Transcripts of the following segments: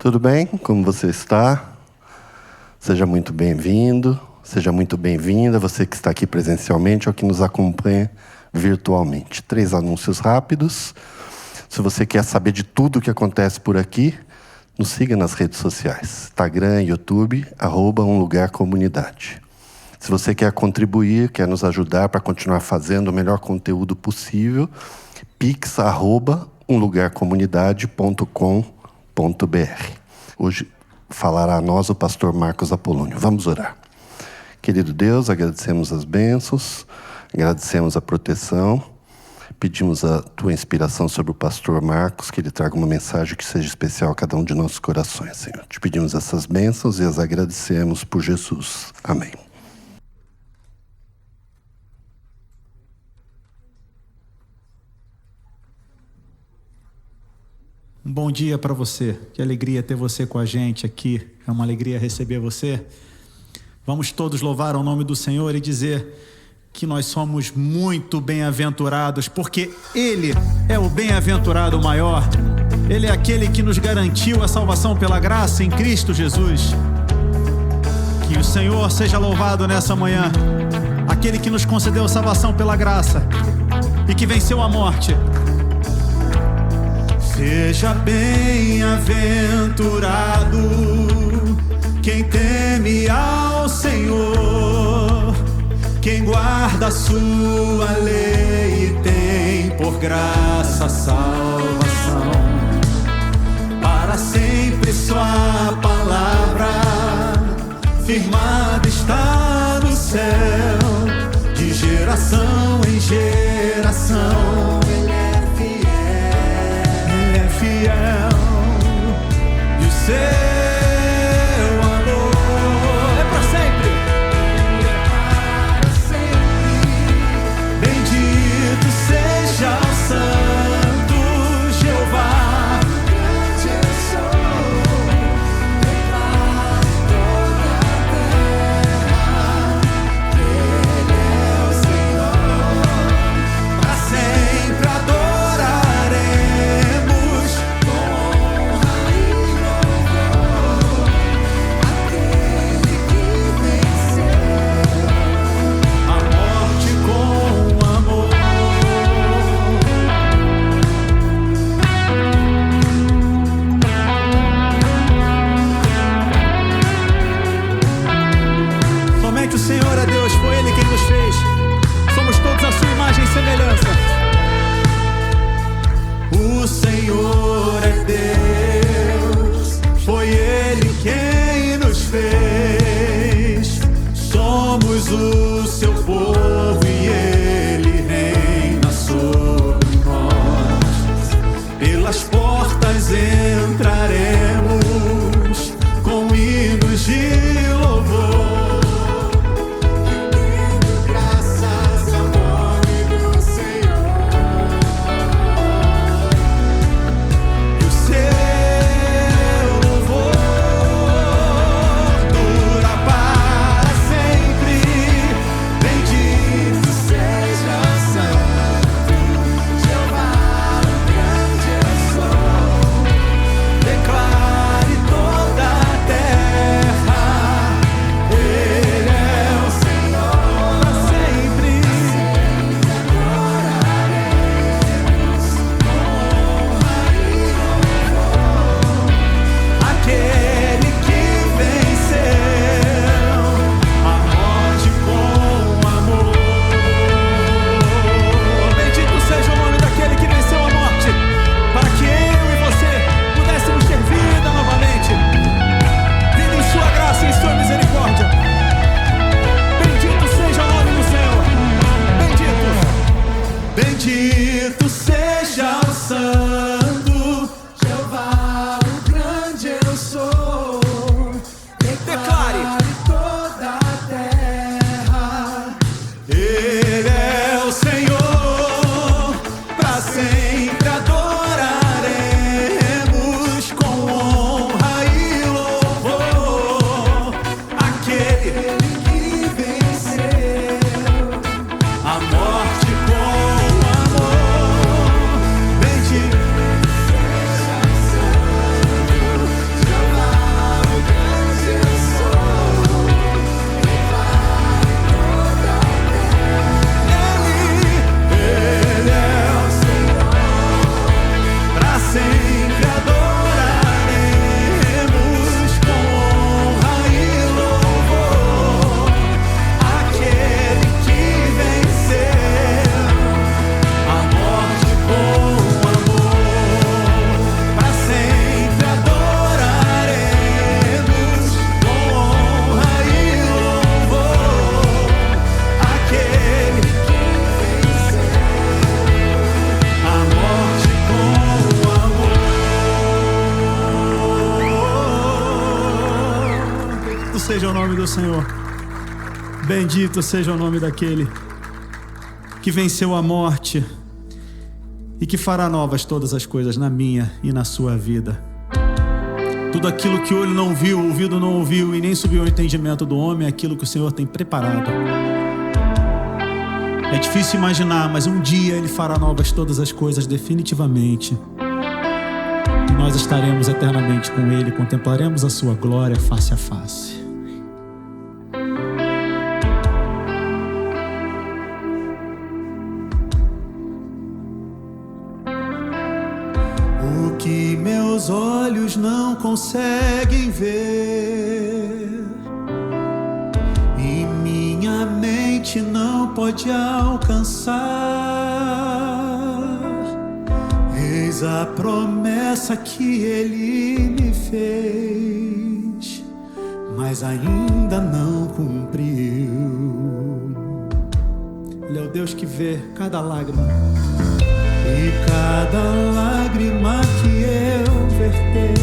Tudo bem? Como você está? Seja muito bem-vindo, seja muito bem-vinda, você que está aqui presencialmente ou que nos acompanha virtualmente. 3 anúncios rápidos. Se você quer saber de tudo o que acontece por aqui, nos siga nas redes sociais. Instagram, YouTube, @umlugarcomunidade. Se você quer contribuir, quer nos ajudar para continuar fazendo o melhor conteúdo possível, pix@umlugarcomunidade.com.br. Hoje falará a nós o pastor Marcos Apolônio. Vamos orar. Querido Deus, agradecemos as bênçãos, agradecemos a proteção, pedimos a Tua inspiração sobre o pastor Marcos, que ele traga uma mensagem que seja especial a cada um de nossos corações, Senhor. Te pedimos essas bênçãos e as agradecemos por Jesus. Amém. Um bom dia para você. Que alegria ter você com a gente aqui. É uma alegria receber você. Vamos todos louvar o nome do Senhor e dizer que nós somos muito bem-aventurados, porque Ele é o bem-aventurado maior. Ele é aquele que nos garantiu a salvação pela graça em Cristo Jesus. Que o Senhor seja louvado nessa manhã. Aquele que nos concedeu salvação pela graça e que venceu a morte. Seja bem-aventurado quem teme ao Senhor, quem guarda a sua lei e tem por graça a salvação. Para sempre sua palavra firmada está no céu, de geração em geração. E o seu amor é para sempre. Bendito seja o Santo Jeová. Grande eu sou, declaro toda a terra. Ele é o Senhor. Para sempre adoraremos. O Senhor é Deus, foi Ele quem nos fez. Somos todos a sua imagem e semelhança. O Senhor é Deus, foi Ele quem nos fez. Somos o seu povo e Ele reina sobre nós. Pelas portas entraremos com hinos de louvor. Bendito seja o nome do Senhor. Bendito seja o nome daquele que venceu a morte e que fará novas todas as coisas na minha e na sua vida. Tudo aquilo que o olho não viu, o ouvido não ouviu e nem subiu ao entendimento do homem é aquilo que o Senhor tem preparado. É difícil imaginar, mas um dia Ele fará novas todas as coisas definitivamente. E nós estaremos eternamente com Ele, contemplaremos a sua glória face a face. O que meus olhos não conseguem ver e minha mente não pode alcançar, eis a promessa que Ele me fez, mas ainda não cumpriu. Ele é o Deus que vê cada lágrima. E cada lágrima que eu verter,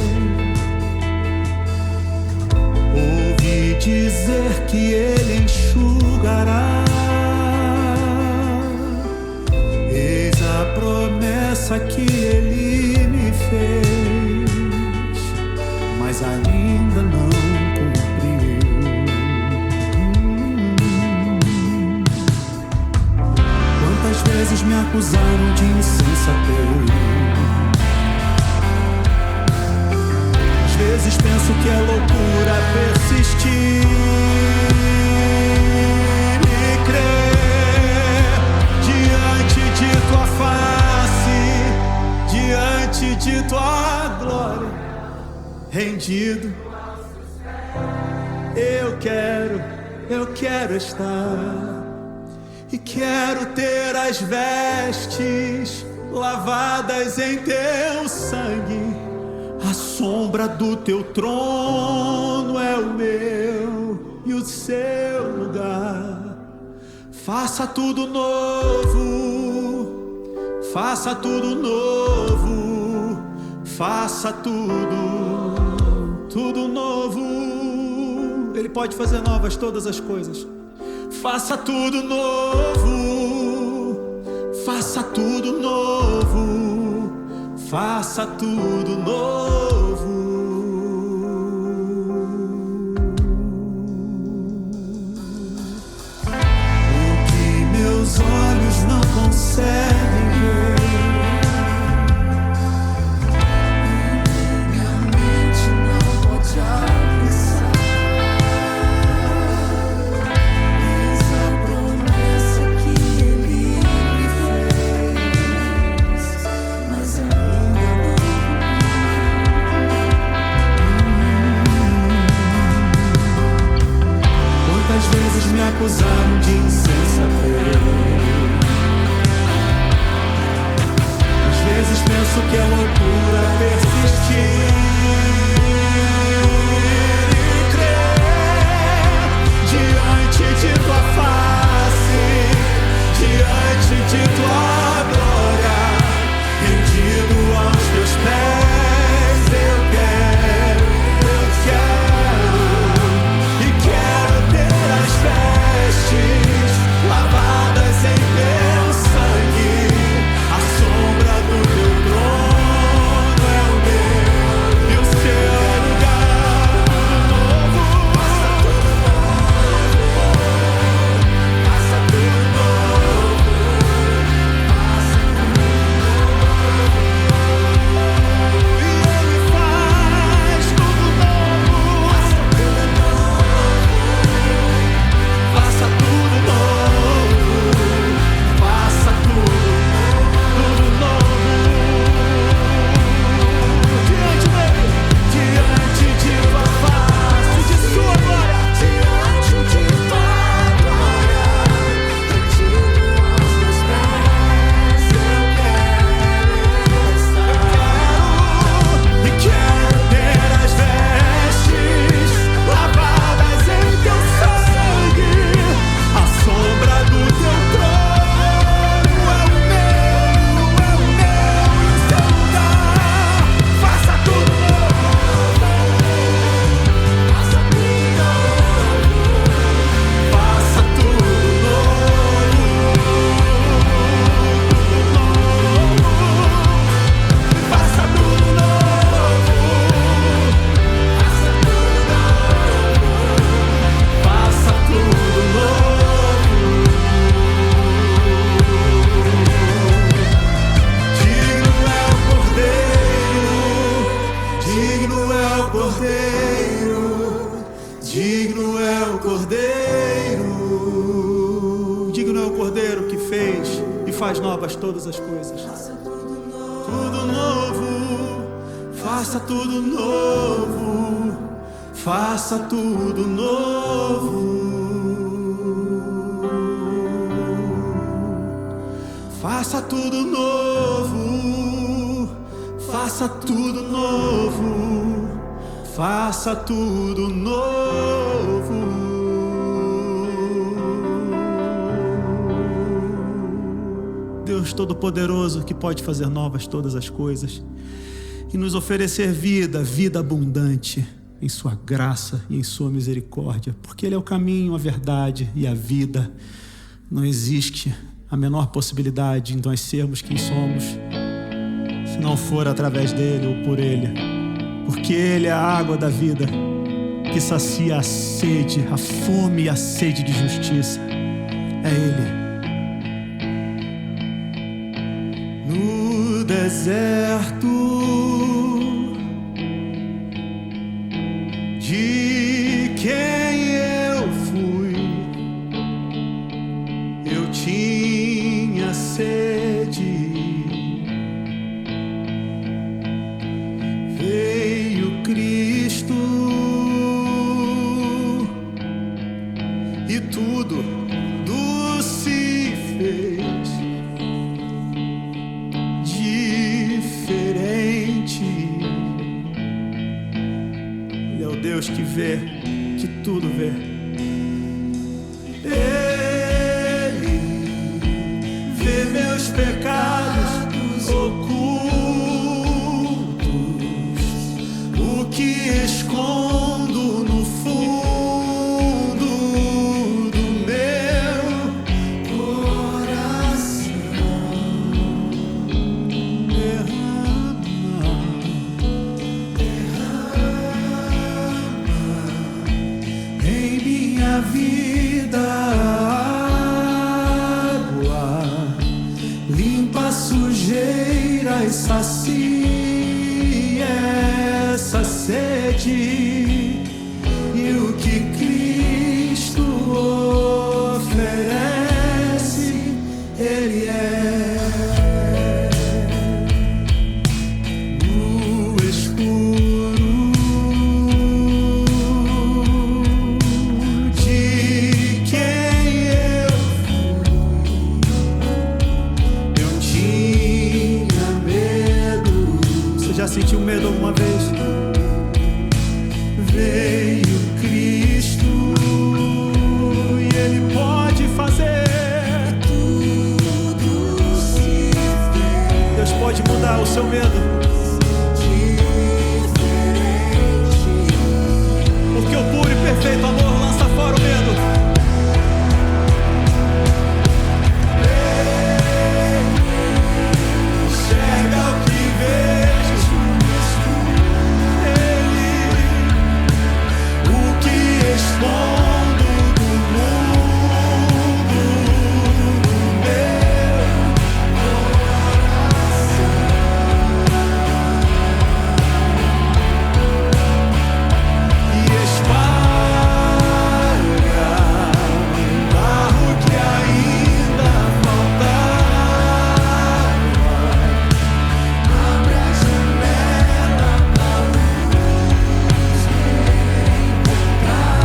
ouvi dizer que Ele enxugará. Eis a promessa que Ele me fez, mas ainda não cumpriu. Quantas vezes me acusaram de insensatez? Às vezes penso que é loucura persistir e crer diante de tua face, diante de tua glória, rendido. Eu quero estar. E quero ter as vestes lavadas em teu sangue. A sombra do teu trono é o meu e o seu lugar. Faça tudo novo, faça tudo novo, faça tudo novo. Ele pode fazer novas todas as coisas. Faça tudo novo, faça tudo novo, faça tudo novo. O que meus olhos não conseguem ver, minha mente não pode alcançar. Me acusaram de insensatez. Às vezes penso que é loucura persistir e crer diante de tua face, diante de tua glória, rendido aos teus pés. Eu quero e quero ter as vestes Cordeiro, digno é o Cordeiro que fez e faz novas todas as coisas. Tudo novo, faça tudo novo, faça tudo novo. Faça tudo novo, faça tudo novo, faça tudo novo. Deus Todo-Poderoso, que pode fazer novas todas as coisas e nos oferecer vida, vida abundante em sua graça e em sua misericórdia, porque Ele é o caminho, a verdade e a vida. Não existe a menor possibilidade de nós sermos quem somos se não for através dele ou por ele, porque Ele é a água da vida que sacia a sede, a fome e a sede de justiça. É Ele. No deserto de quem eu fui, eu tinha sede. Veio Cristo e tudo se fez diferente. Ele é o Deus que vê, que tudo vê. Ele vê meus pecados ocultos, o que escondo no fundo do meu coração. Derrama em minha vida água, limpa a sujeira e sacia essa sede. E o que Cristo oferece, Ele é. No escuro de quem eu tinha medo. Você já sentiu medo alguma vez? Veio Cristo e Ele pode fazer. Deus pode mudar o seu medo, porque o puro e perfeito amor lança fora o medo. Enxerga o que vejo, Ele, o que escondo do mundo, do meu coração, e espalha o barro que ainda faltava. Abre a janela pra luz entrar.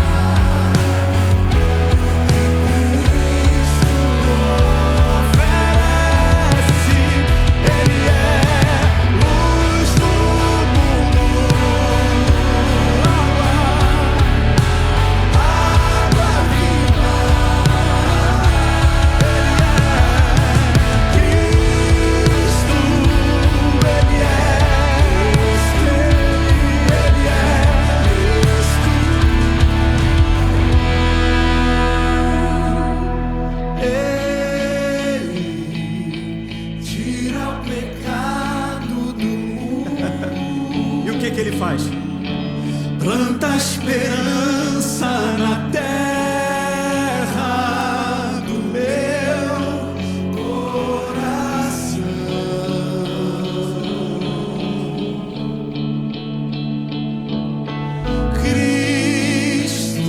Cristo oferece, Ele é luz do mundo, água viva. Ele é Cristo, Ele é Cristo, Ele é Cristo. Ele tira o pecado do mundo. E o que Ele faz? Planta a esperança na terra do meu coração. Cristo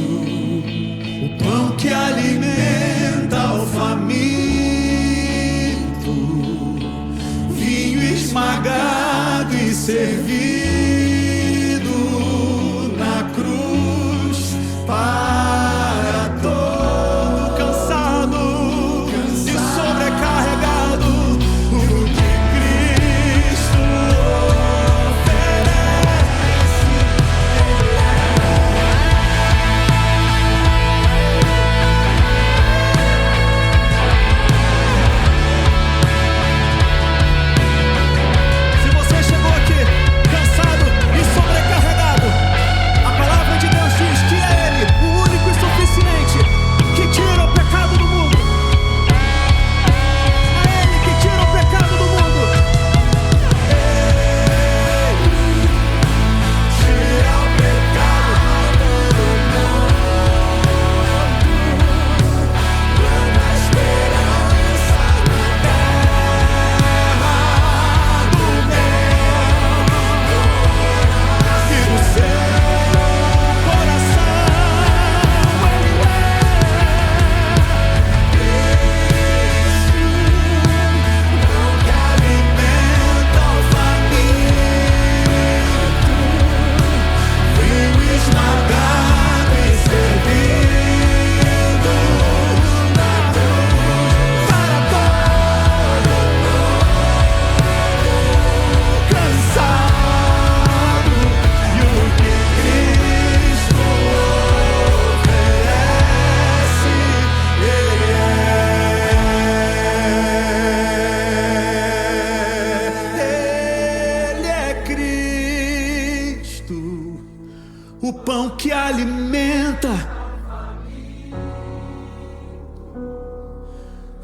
alimenta.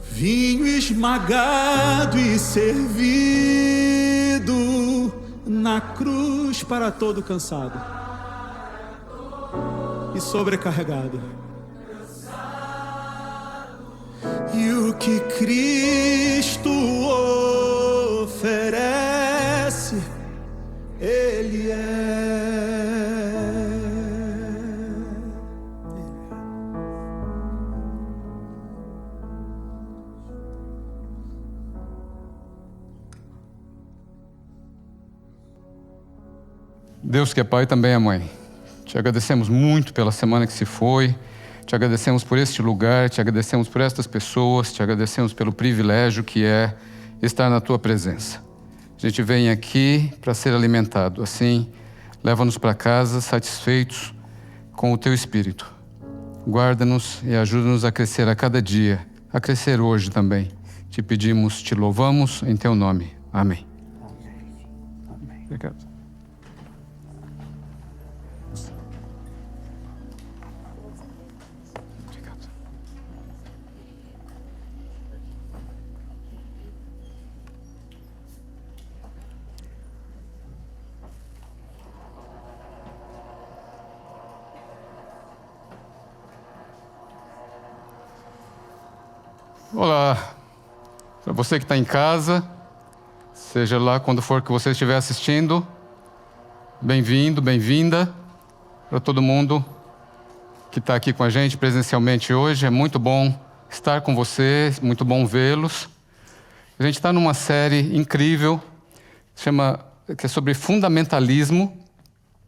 Vinho esmagado e servido na cruz para todo cansado e sobrecarregado. E o que Cristo oferece, Ele é. Deus que é Pai também é Mãe. Te agradecemos muito pela semana que se foi. Te agradecemos por este lugar, te agradecemos por estas pessoas, te agradecemos pelo privilégio que é estar na Tua presença. A gente vem aqui para ser alimentado. Assim, leva-nos para casa satisfeitos com o Teu Espírito. Guarda-nos e ajuda-nos a crescer a cada dia, a crescer hoje também. Te pedimos, te louvamos em Teu nome. Amém. Obrigado. Olá, para você que está em casa, seja lá quando for que você estiver assistindo, bem-vindo, bem-vinda. Para todo mundo que está aqui com a gente presencialmente hoje, é muito bom estar com você, muito bom vê-los. A gente está numa série incrível, que é sobre fundamentalismo.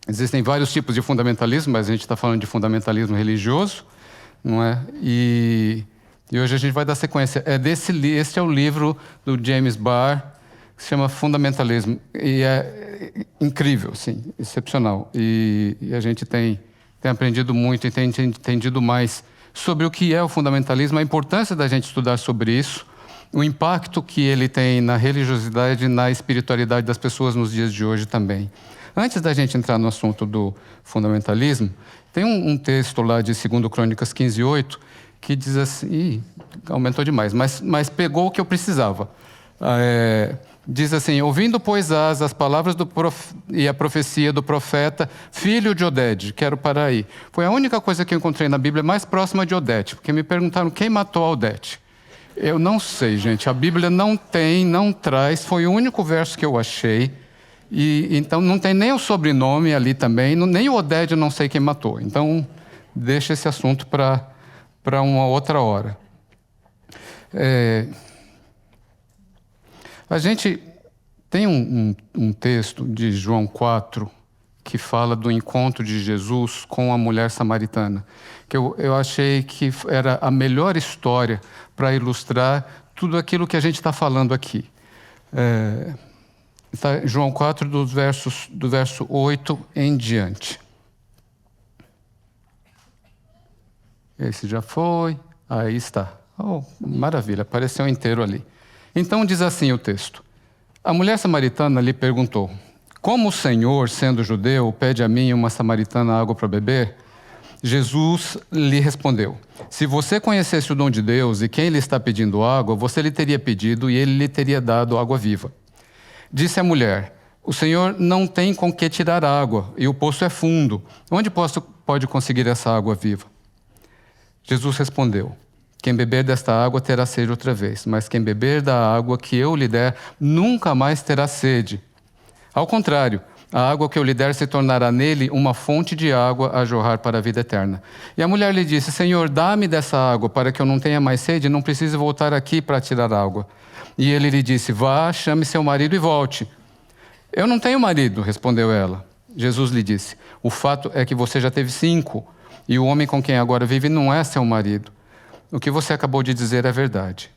Existem vários tipos de fundamentalismo, mas a gente está falando de fundamentalismo religioso, não é? E hoje a gente vai dar sequência. Este é o livro do James Barr, que se chama Fundamentalismo. E é incrível, assim, excepcional. E a gente tem aprendido muito e tem entendido mais sobre o que é o fundamentalismo, a importância da gente estudar sobre isso, o impacto que ele tem na religiosidade e na espiritualidade das pessoas nos dias de hoje também. Antes da gente entrar no assunto do fundamentalismo, tem um texto lá de 2 Crônicas 15:8, que diz assim, aumentou demais, mas pegou o que eu precisava. Diz assim: ouvindo, pois, as palavras e a profecia do profeta, filho de Oded. Quero parar aí. Foi a única coisa que eu encontrei na Bíblia mais próxima de Odete, porque me perguntaram quem matou a Odete. Eu não sei, gente, a Bíblia não traz, foi o único verso que eu achei, e então não tem nem o sobrenome ali também, nem o Oded eu não sei quem matou. Então, deixa esse assunto para uma outra hora. A gente tem um texto de João 4 que fala do encontro de Jesus com a mulher samaritana, que eu achei que era a melhor história para ilustrar tudo aquilo que a gente está falando aqui. João 4, do verso 8 em diante. Esse já foi. Aí está. Oh, maravilha, apareceu inteiro ali. Então diz assim o texto: a mulher samaritana lhe perguntou: como o Senhor, sendo judeu, pede a mim, uma samaritana, água para beber? Jesus lhe respondeu: se você conhecesse o dom de Deus e quem lhe está pedindo água, você lhe teria pedido e ele lhe teria dado água viva. Disse a mulher: o Senhor não tem com que tirar água e o poço é fundo. Onde pode conseguir essa água viva? Jesus respondeu: quem beber desta água terá sede outra vez, mas quem beber da água que eu lhe der nunca mais terá sede. Ao contrário, a água que eu lhe der se tornará nele uma fonte de água a jorrar para a vida eterna. E a mulher lhe disse: Senhor, dá-me dessa água para que eu não tenha mais sede e não precise voltar aqui para tirar água. E ele lhe disse: vá, chame seu marido e volte. Eu não tenho marido, respondeu ela. Jesus lhe disse: o fato é que você já teve 5, e o homem com quem agora vive não é seu marido. O que você acabou de dizer é verdade.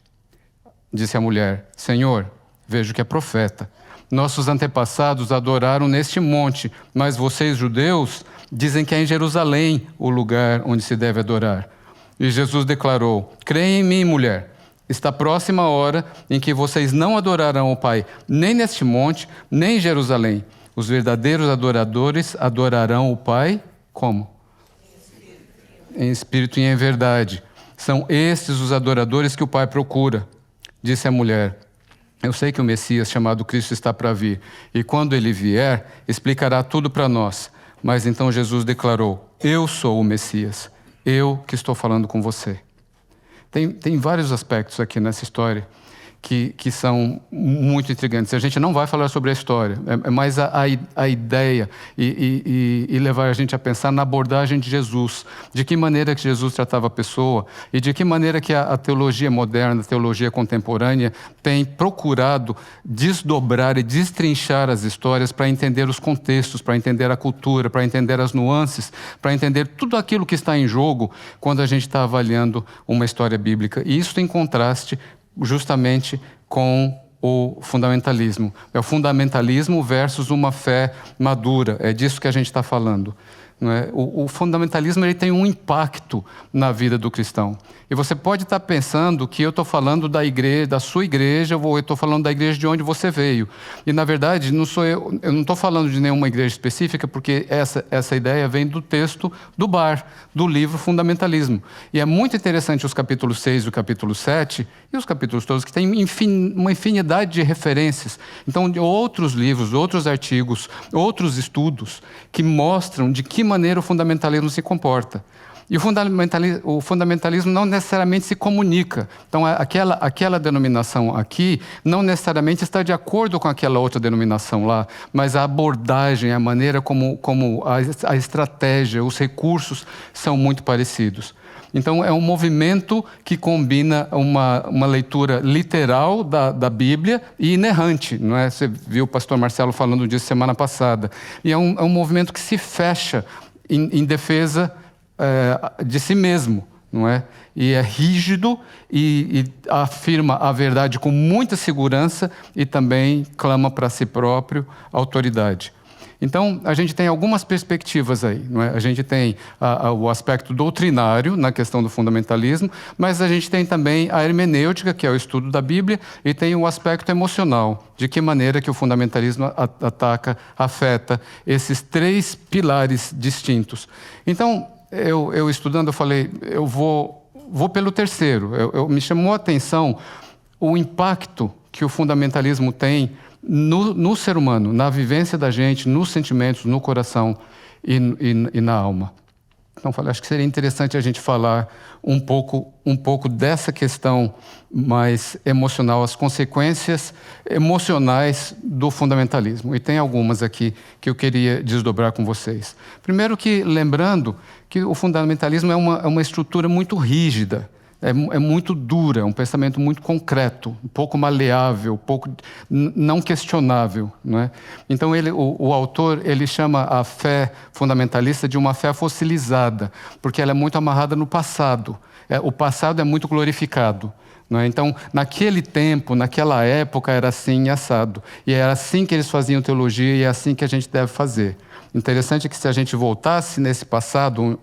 Disse a mulher: Senhor, vejo que é profeta. Nossos antepassados adoraram neste monte, mas vocês, judeus, dizem que é em Jerusalém o lugar onde se deve adorar. E Jesus declarou: creia em mim, mulher. Está próxima a hora em que vocês não adorarão o Pai, nem neste monte, nem em Jerusalém. Os verdadeiros adoradores adorarão o Pai como? em espírito e em verdade. São estes os adoradores que o Pai procura. Disse a mulher: eu sei que o Messias, chamado Cristo, está para vir, e quando ele vier, explicará tudo para nós. Mas então Jesus declarou: eu sou o Messias, eu que estou falando com você. Tem vários aspectos aqui nessa história que são muito intrigantes. A gente não vai falar sobre a história, é mais a ideia e levar a gente a pensar na abordagem de Jesus, de que maneira que Jesus tratava a pessoa e de que maneira que a teologia moderna, a teologia contemporânea tem procurado desdobrar e destrinchar as histórias para entender os contextos, para entender a cultura, para entender as nuances, para entender tudo aquilo que está em jogo quando a gente está avaliando uma história bíblica. E isso tem contraste justamente com o fundamentalismo. É o fundamentalismo versus uma fé madura. É disso que a gente está falando. Não é? O fundamentalismo ele tem um impacto na vida do cristão. E você pode estar pensando que eu estou falando da igreja, da sua igreja, ou eu estou falando da igreja de onde você veio. E, na verdade, não sou eu não estou falando de nenhuma igreja específica, porque essa ideia vem do texto do Barr, do livro Fundamentalismo. E é muito interessante os capítulos 6 e o capítulo 7, e os capítulos todos, que têm uma infinidade de referências. Então, de outros livros, outros artigos, outros estudos, que mostram de que maneira o fundamentalismo se comporta. E o fundamentalismo não necessariamente se comunica. Então, aquela denominação aqui não necessariamente está de acordo com aquela outra denominação lá, mas a abordagem, a maneira como a estratégia, os recursos são muito parecidos. Então, é um movimento que combina uma leitura literal da Bíblia e inerrante. Não é? Você viu o pastor Marcelo falando disso semana passada. E é um movimento que se fecha em defesa de si mesmo, não é? E é rígido e afirma a verdade com muita segurança e também clama para si próprio autoridade. Então, a gente tem algumas perspectivas aí, não é? A gente tem o aspecto doutrinário na questão do fundamentalismo, mas a gente tem também a hermenêutica, que é o estudo da Bíblia, e tem o aspecto emocional, de que maneira que o fundamentalismo ataca, afeta esses três pilares distintos. Então, eu estudando, eu falei, eu vou pelo terceiro. Me chamou a atenção o impacto que o fundamentalismo tem no ser humano, na vivência da gente, nos sentimentos, no coração e na alma. Então, falei, acho que seria interessante a gente falar um pouco dessa questão mais emocional, as consequências emocionais do fundamentalismo. E tem algumas aqui que eu queria desdobrar com vocês. Primeiro que, lembrando que o fundamentalismo é uma estrutura muito rígida, é muito dura, é um pensamento muito concreto, um pouco maleável, um pouco não questionável, não é? Então o autor ele chama a fé fundamentalista de uma fé fossilizada, porque ela é muito amarrada no passado. O passado é muito glorificado. Não é? Então, naquele tempo, naquela época, era assim e assado. E era assim que eles faziam teologia e é assim que a gente deve fazer. Interessante é que se a gente voltasse nesse passado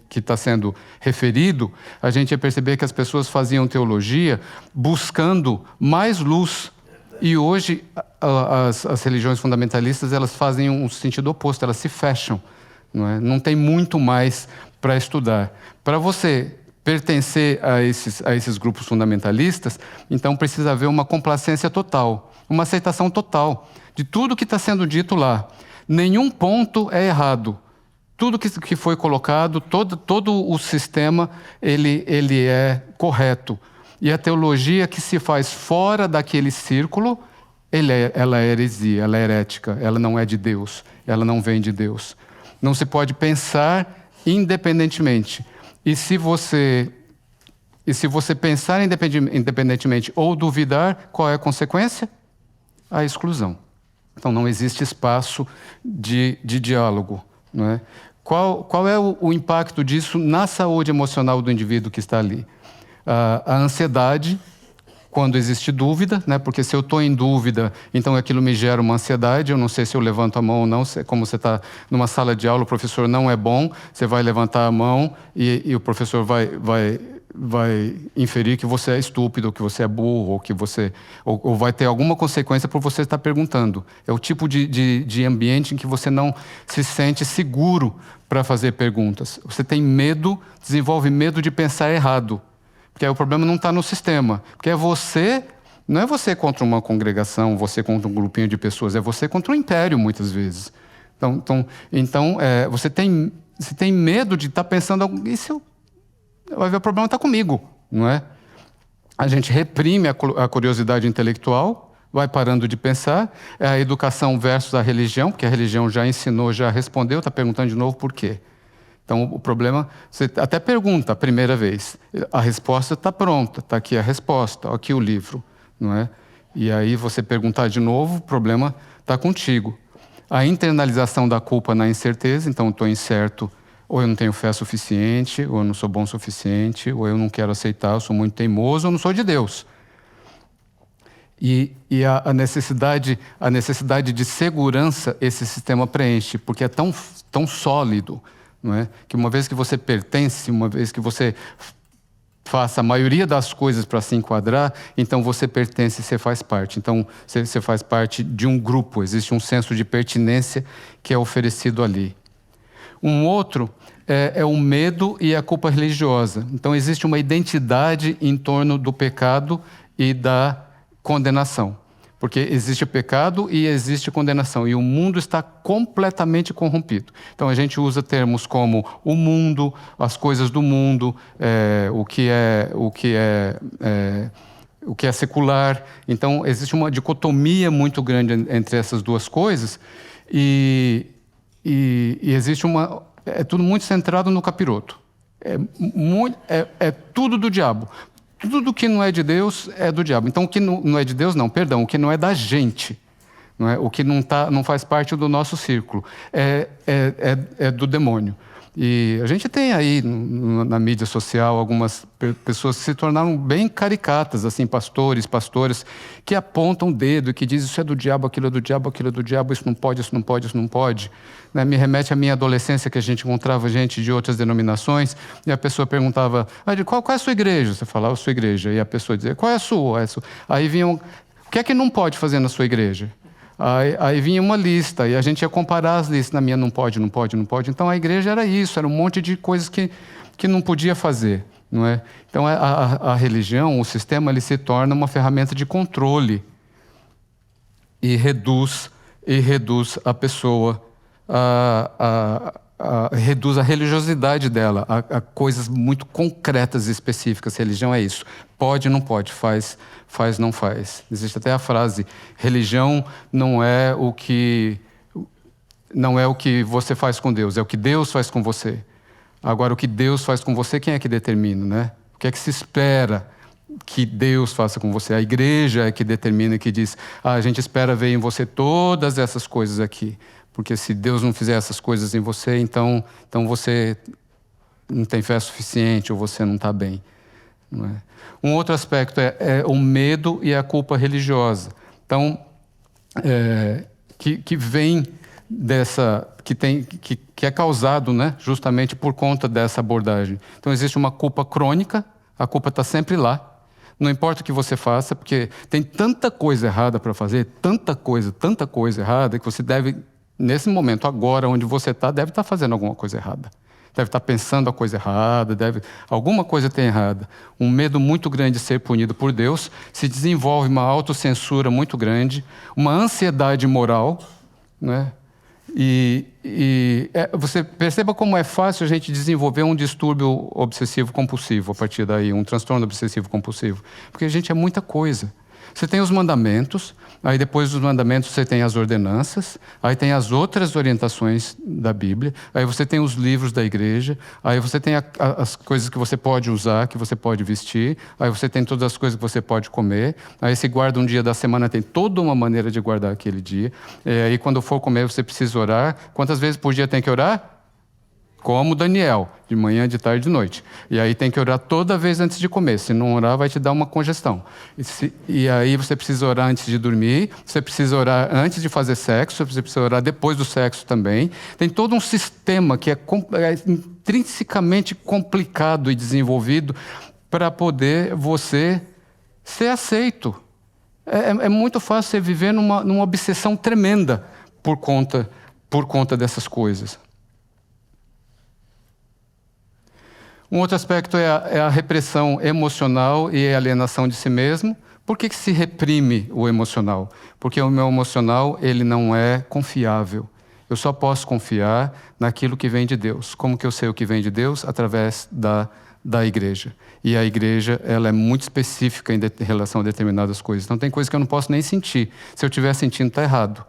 que está sendo referido, a gente ia perceber que as pessoas faziam teologia buscando mais luz. E hoje as religiões fundamentalistas elas fazem um sentido oposto, elas se fecham. Não é? Não tem muito mais para estudar. Para você pertencer a esses grupos fundamentalistas, então precisa haver uma complacência total, uma aceitação total de tudo que está sendo dito lá. Nenhum ponto é errado. Tudo que foi colocado, todo o sistema, ele é correto. E a teologia que se faz fora daquele círculo, ela é heresia, ela é herética, ela não é de Deus, ela não vem de Deus. Não se pode pensar independentemente. E se você pensar independentemente ou duvidar, qual é a consequência? A exclusão. Então, não existe espaço de diálogo. Não é? Qual é o impacto disso na saúde emocional do indivíduo que está ali? A ansiedade, quando existe dúvida, né? Porque se eu estou em dúvida, então aquilo me gera uma ansiedade, eu não sei se eu levanto a mão ou não, como você está numa sala de aula, o professor não é bom, você vai levantar a mão e o professor vai vai inferir que você é estúpido, ou que você é burro, ou que você ou vai ter alguma consequência por você estar perguntando. É o tipo de ambiente em que você não se sente seguro para fazer perguntas. Você tem medo, desenvolve medo de pensar errado, porque aí o problema não está no sistema, porque não é você contra uma congregação, você contra um grupinho de pessoas, é você contra o império muitas vezes. Então você tem medo de estar pensando, e se eu vai ver, o problema está comigo, não é? A gente reprime a curiosidade intelectual, vai parando de pensar. É a educação versus a religião, porque a religião já ensinou, já respondeu, está perguntando de novo por quê. Então, o problema, você até pergunta a primeira vez, a resposta está pronta, está aqui a resposta, aqui o livro, não é? E aí você perguntar de novo, o problema está contigo. A internalização da culpa na incerteza, então estou incerto, ou eu não tenho fé suficiente, ou eu não sou bom o suficiente, ou eu não quero aceitar, eu sou muito teimoso, ou eu não sou de Deus. E a necessidade de segurança esse sistema preenche, porque é tão sólido, não é? Que uma vez que você pertence, uma vez que você faça a maioria das coisas para se enquadrar, então você pertence, você faz parte. Então você faz parte de um grupo, existe um senso de pertinência que é oferecido ali. Um outro é o medo e a culpa religiosa. Então, existe uma identidade em torno do pecado e da condenação. Porque existe o pecado e existe condenação. E o mundo está completamente corrompido. Então, a gente usa termos como o mundo, as coisas do mundo, o que é secular. Então, existe uma dicotomia muito grande entre essas duas coisas. E existe é tudo muito centrado no capiroto. É tudo do diabo. Tudo do que não é de Deus é do diabo. Então, o que não é de Deus, o que não é da gente, não é? O que não faz parte do nosso círculo, é do demônio. E a gente tem aí na mídia social algumas pessoas que se tornaram bem caricatas, assim, pastoras, que apontam o dedo e que dizem isso é do diabo, aquilo é do diabo, aquilo é do diabo, isso não pode, isso não pode, isso não pode. Né? Me remete à minha adolescência, que a gente encontrava gente de outras denominações e a pessoa perguntava, qual é a sua igreja? Você falava, a sua igreja. E a pessoa dizia, qual é a sua? Aí vinham, o que é que não pode fazer na sua igreja? Aí vinha uma lista, e a gente ia comparar as listas. Na minha não pode. Então a igreja era isso, era um monte de coisas que não podia fazer, não é? Então a religião, o sistema, ele se torna uma ferramenta de controle e reduz a pessoa, reduz a religiosidade dela a coisas muito concretas e específicas. Religião é isso. Pode, não pode, faz, não faz. Existe até a frase, religião não é o que você faz com Deus, é o que Deus faz com você. Agora, o que Deus faz com você, quem é que determina, né? O que é que se espera que Deus faça com você? A igreja é que determina, que diz, a gente espera ver em você todas essas coisas aqui. Porque se Deus não fizer essas coisas em você, então você não tem fé suficiente ou você não está bem. Não é? Um outro aspecto é o medo e a culpa religiosa. Então, que vem dessa, que é causado, né, justamente por conta dessa abordagem. Então, existe uma culpa crônica, a culpa está sempre lá. Não importa o que você faça, porque tem tanta coisa errada para fazer, tanta coisa errada, que você deve, nesse momento, agora, onde você está, deve estar fazendo alguma coisa errada. Deve estar pensando a coisa errada, alguma coisa tem errada. Um medo muito grande de ser punido por Deus, se desenvolve uma autocensura muito grande, uma ansiedade moral, né? Você perceba como é fácil a gente desenvolver um distúrbio obsessivo-compulsivo a partir daí, um transtorno obsessivo-compulsivo. Porque a gente é muita coisa. Você tem os mandamentos, aí depois dos mandamentos você tem as ordenanças, aí tem as outras orientações da Bíblia, aí você tem os livros da igreja, aí você tem as coisas que você pode usar, que você pode vestir, aí você tem todas as coisas que você pode comer, aí se guarda um dia da semana, tem toda uma maneira de guardar aquele dia, aí quando for comer você precisa orar. Quantas vezes por dia tem que orar? Como Daniel, de manhã, de tarde e de noite. E aí tem que orar toda vez antes de comer. Se não orar, vai te dar uma congestão. E aí você precisa orar antes de dormir, você precisa orar antes de fazer sexo, você precisa orar depois do sexo também. Tem todo um sistema que é intrinsecamente complicado e desenvolvido para poder você ser aceito. É muito fácil você viver numa obsessão tremenda por conta dessas coisas. Um outro aspecto é a repressão emocional e a alienação de si mesmo. Por que se reprime o emocional? Porque o meu emocional, ele não é confiável. Eu só posso confiar naquilo que vem de Deus. Como que eu sei o que vem de Deus? Através da igreja. E a igreja, ela é muito específica em relação a determinadas coisas. Então tem coisas que eu não posso nem sentir. Se eu estiver sentindo, está errado.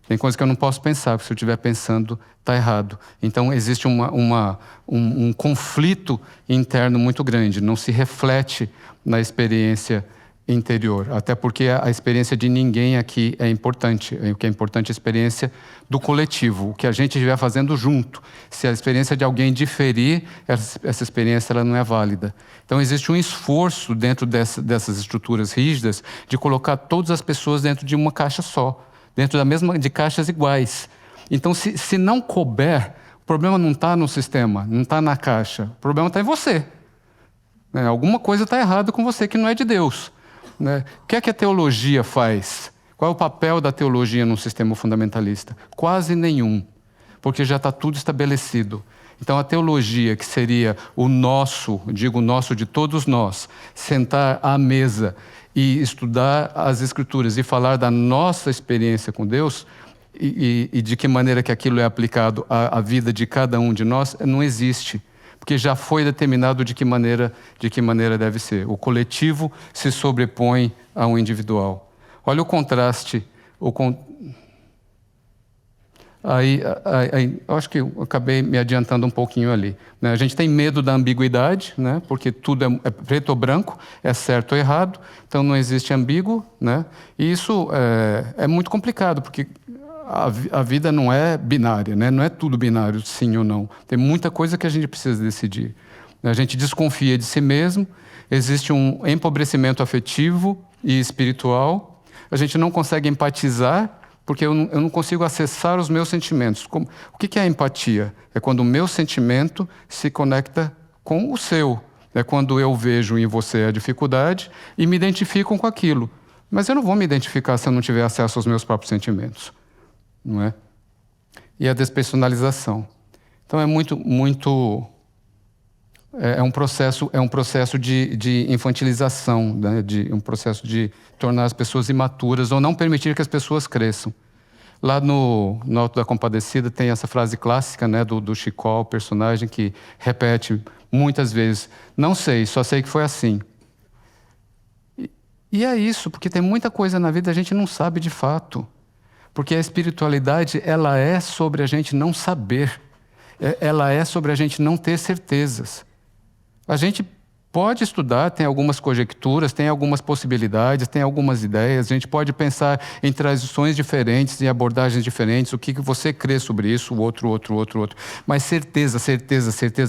Tem coisas que eu não posso pensar, porque se eu estiver pensando, está errado. Então existe um conflito interno muito grande. Não se reflete na experiência interior. Até porque a experiência de ninguém aqui é importante. O que é importante é a experiência do coletivo, o que a gente estiver fazendo junto. Se a experiência de alguém diferir, essa experiência ela não é válida. Então existe um esforço dentro dessas estruturas rígidas de colocar todas as pessoas dentro de uma caixa só, dentro de caixas iguais. Então se não couber, o problema não está no sistema, não está na caixa, o problema está em você. Alguma coisa está errada com você que não é de Deus. O que é que a teologia faz? Qual é o papel da teologia num sistema fundamentalista? Quase nenhum, porque já está tudo estabelecido. Então a teologia, que seria o nosso, digo o nosso de todos nós, sentar à mesa e estudar as Escrituras e falar da nossa experiência com Deus e de que maneira que aquilo é aplicado à vida de cada um de nós, não existe. Porque já foi determinado de que maneira deve ser. O coletivo se sobrepõe ao individual. Olha o contraste. Aí, eu acho que eu acabei me adiantando um pouquinho ali. A gente tem medo da ambiguidade, porque tudo é preto ou branco, é certo ou errado, então não existe ambíguo. E isso é muito complicado, porque a vida não é binária, não é tudo binário, sim ou não. Tem muita coisa que a gente precisa decidir. A gente desconfia de si mesmo, existe um empobrecimento afetivo e espiritual, a gente não consegue empatizar, porque eu não consigo acessar os meus sentimentos. O que é a empatia? É quando o meu sentimento se conecta com o seu. É quando eu vejo em você a dificuldade e me identifico com aquilo. Mas eu não vou me identificar se eu não tiver acesso aos meus próprios sentimentos. Não é? E a despersonalização. Então é um processo de infantilização, um processo de tornar as pessoas imaturas ou não permitir que as pessoas cresçam. Lá no Alto da Compadecida tem essa frase clássica, do Chicó, o personagem que repete muitas vezes: não sei, só sei que foi assim. E é isso, porque tem muita coisa na vida que a gente não sabe de fato. Porque a espiritualidade, ela é sobre a gente não saber. Ela é sobre a gente não ter certezas. A gente pode estudar, tem algumas conjecturas, tem algumas possibilidades, tem algumas ideias. A gente pode pensar em tradições diferentes, em abordagens diferentes. O que você crê sobre isso, o outro. Mas certeza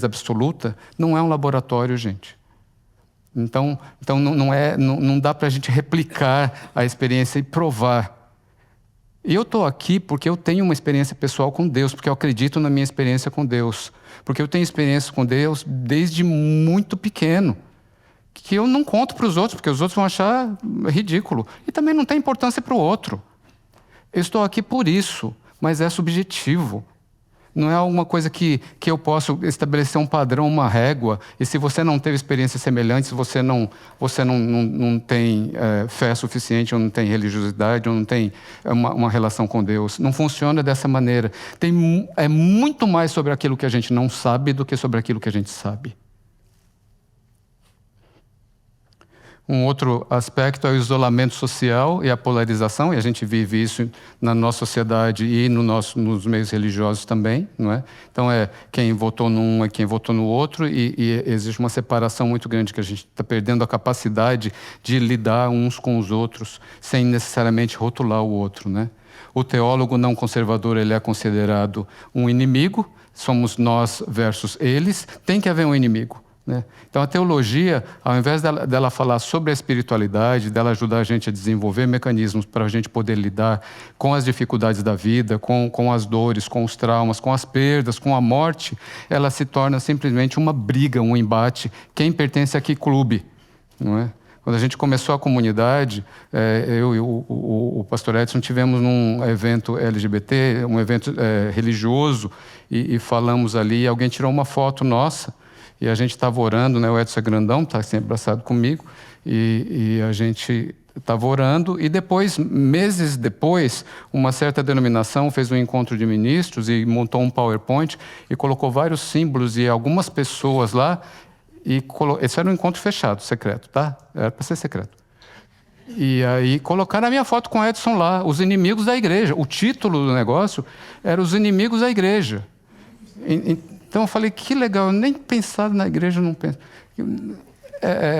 absoluta não é um laboratório, gente. Então não dá para a gente replicar a experiência e provar. E eu estou aqui porque eu tenho uma experiência pessoal com Deus, porque eu acredito na minha experiência com Deus. Porque eu tenho experiência com Deus desde muito pequeno, que eu não conto para os outros, porque os outros vão achar ridículo. E também não tem importância para o outro. Eu estou aqui por isso, mas é subjetivo. Não é alguma coisa que eu posso estabelecer um padrão, uma régua, e se você não teve experiência semelhante, se você não tem fé suficiente, ou não tem religiosidade, ou não tem uma relação com Deus. Não funciona dessa maneira. É muito mais sobre aquilo que a gente não sabe do que sobre aquilo que a gente sabe. Um outro aspecto é o isolamento social e a polarização, e a gente vive isso na nossa sociedade e nos meios religiosos também, não é? Então quem votou num e quem votou no outro, e existe uma separação muito grande, que a gente está perdendo a capacidade de lidar uns com os outros, sem necessariamente rotular o outro, né? O teólogo não conservador, ele é considerado um inimigo, somos nós versus eles, tem que haver um inimigo. né? Então, a teologia, ao invés dela falar sobre a espiritualidade, dela ajudar a gente a desenvolver mecanismos para a gente poder lidar com as dificuldades da vida, com as dores, com os traumas, com as perdas, com a morte, ela se torna simplesmente uma briga, um embate. Quem pertence a que clube? Não é? Quando a gente começou a comunidade, eu e o pastor Edson tivemos num evento LGBT, um evento religioso, e falamos ali, alguém tirou uma foto nossa, e a gente estava orando, né? O Edson é grandão, está sempre abraçado comigo, e a gente estava orando, e depois, meses depois, uma certa denominação fez um encontro de ministros e montou um PowerPoint e colocou vários símbolos e algumas pessoas lá, esse era um encontro fechado, secreto, tá? Era para ser secreto. E aí colocaram a minha foto com o Edson lá, os inimigos da igreja. O título do negócio era Os Inimigos da Igreja. Então eu falei, que legal, eu nem pensado na igreja, não penso.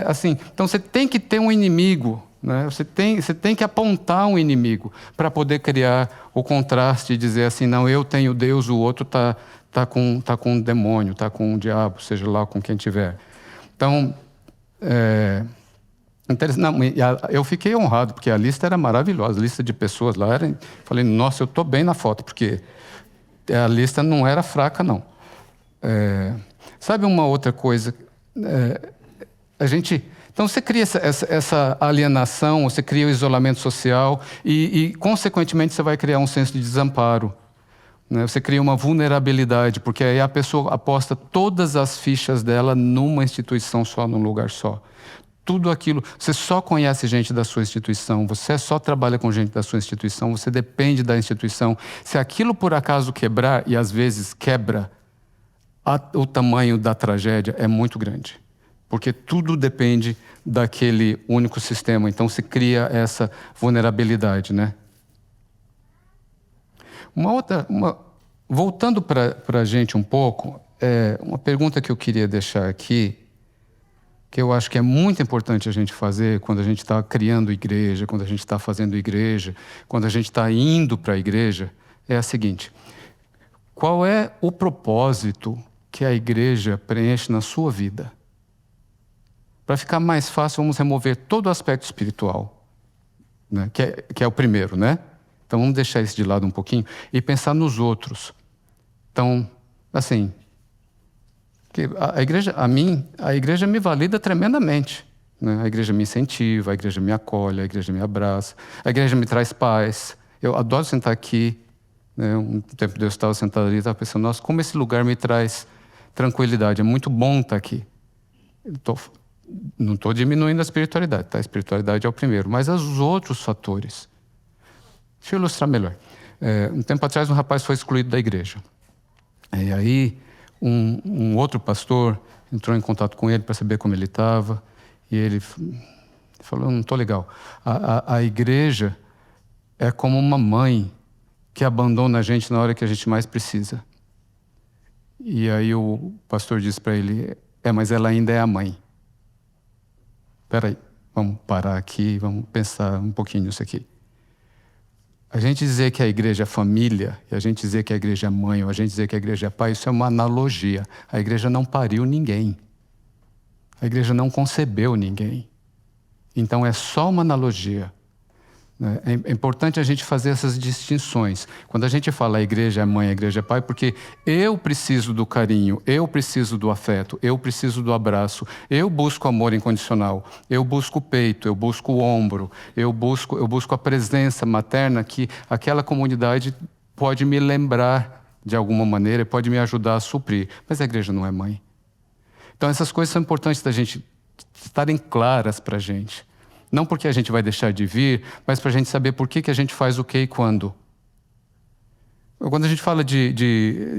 Assim, então você tem que ter um inimigo, né? Você tem que apontar um inimigo para poder criar o contraste e dizer assim, não, eu tenho Deus, o outro tá com um demônio, está com um diabo, seja lá com quem tiver. Então, eu fiquei honrado, porque a lista era maravilhosa, a lista de pessoas lá, falei, nossa, eu estou bem na foto, porque a lista não era fraca, não. Sabe uma outra coisa? Então, você cria essa alienação, você cria o isolamento social e, consequentemente, você vai criar um senso de desamparo. Você cria uma vulnerabilidade, porque aí a pessoa aposta todas as fichas dela numa instituição só, num lugar só. Tudo aquilo, você só conhece gente da sua instituição, você só trabalha com gente da sua instituição, você depende da instituição. Se aquilo por acaso quebrar, e às vezes quebra, o tamanho da tragédia é muito grande. Porque tudo depende daquele único sistema. Então se cria essa vulnerabilidade, né? Voltando para a gente um pouco, uma pergunta que eu queria deixar aqui, que eu acho que é muito importante a gente fazer quando a gente está criando igreja, quando a gente está fazendo igreja, quando a gente está indo para a igreja, é a seguinte: qual é o propósito que a igreja preenche na sua vida? Para ficar mais fácil, vamos remover todo o aspecto espiritual, né? que é o primeiro, né? Então, vamos deixar isso de lado um pouquinho e pensar nos outros. Então, assim, a igreja me valida tremendamente, né? A igreja me incentiva, a igreja me acolhe, a igreja me abraça, a igreja me traz paz. Eu adoro sentar aqui, né? Um tempo Deus estava sentado ali e estava pensando, nossa, como esse lugar me traz tranquilidade, é muito bom estar aqui. Não estou diminuindo a espiritualidade, tá? A espiritualidade é o primeiro, mas os outros fatores. Deixa eu ilustrar melhor. Um tempo atrás, um rapaz foi excluído da igreja. E aí, um outro pastor entrou em contato com ele para saber como ele estava. E ele falou, não estou legal. A igreja é como uma mãe que abandona a gente na hora que a gente mais precisa. E aí o pastor disse para ele, mas ela ainda é a mãe. Espera aí, vamos parar aqui, vamos pensar um pouquinho nisso aqui. A gente dizer que a igreja é família, e a gente dizer que a igreja é mãe, ou a gente dizer que a igreja é pai, isso é uma analogia. A igreja não pariu ninguém. A igreja não concebeu ninguém. Então é só uma analogia. É importante a gente fazer essas distinções. Quando a gente fala a igreja é mãe, a igreja é pai, porque eu preciso do carinho, eu preciso do afeto, eu preciso do abraço, eu busco amor incondicional, eu busco o peito, eu busco o ombro, eu busco a presença materna que aquela comunidade pode me lembrar de alguma maneira, pode me ajudar a suprir. Mas a igreja não é mãe. Então essas coisas são importantes da gente estarem claras para a gente. Não porque a gente vai deixar de vir, mas para a gente saber por que a gente faz o que e quando. Quando a gente fala de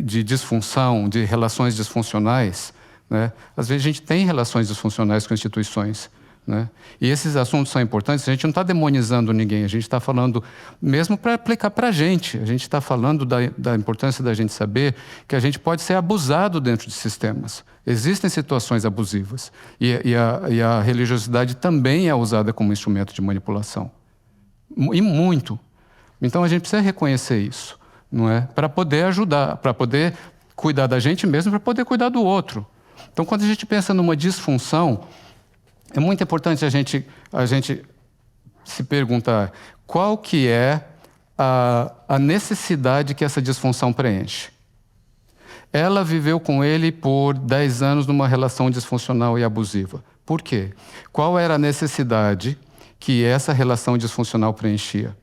disfunção, de relações disfuncionais, né, às vezes a gente tem relações disfuncionais com instituições. Né? E esses assuntos são importantes, a gente não está demonizando ninguém, a gente está falando, mesmo para aplicar para a gente está falando da importância da gente saber que a gente pode ser abusado dentro de sistemas. Existem situações abusivas e a religiosidade também é usada como instrumento de manipulação. E muito. Então a gente precisa reconhecer isso, não é? Para poder ajudar, para poder cuidar da gente mesmo, para poder cuidar do outro. Então, quando a gente pensa numa disfunção, é muito importante a gente se perguntar qual que é a necessidade que essa disfunção preenche. Ela viveu com ele por 10 anos numa relação disfuncional e abusiva. Por quê? Qual era a necessidade que essa relação disfuncional preenchia?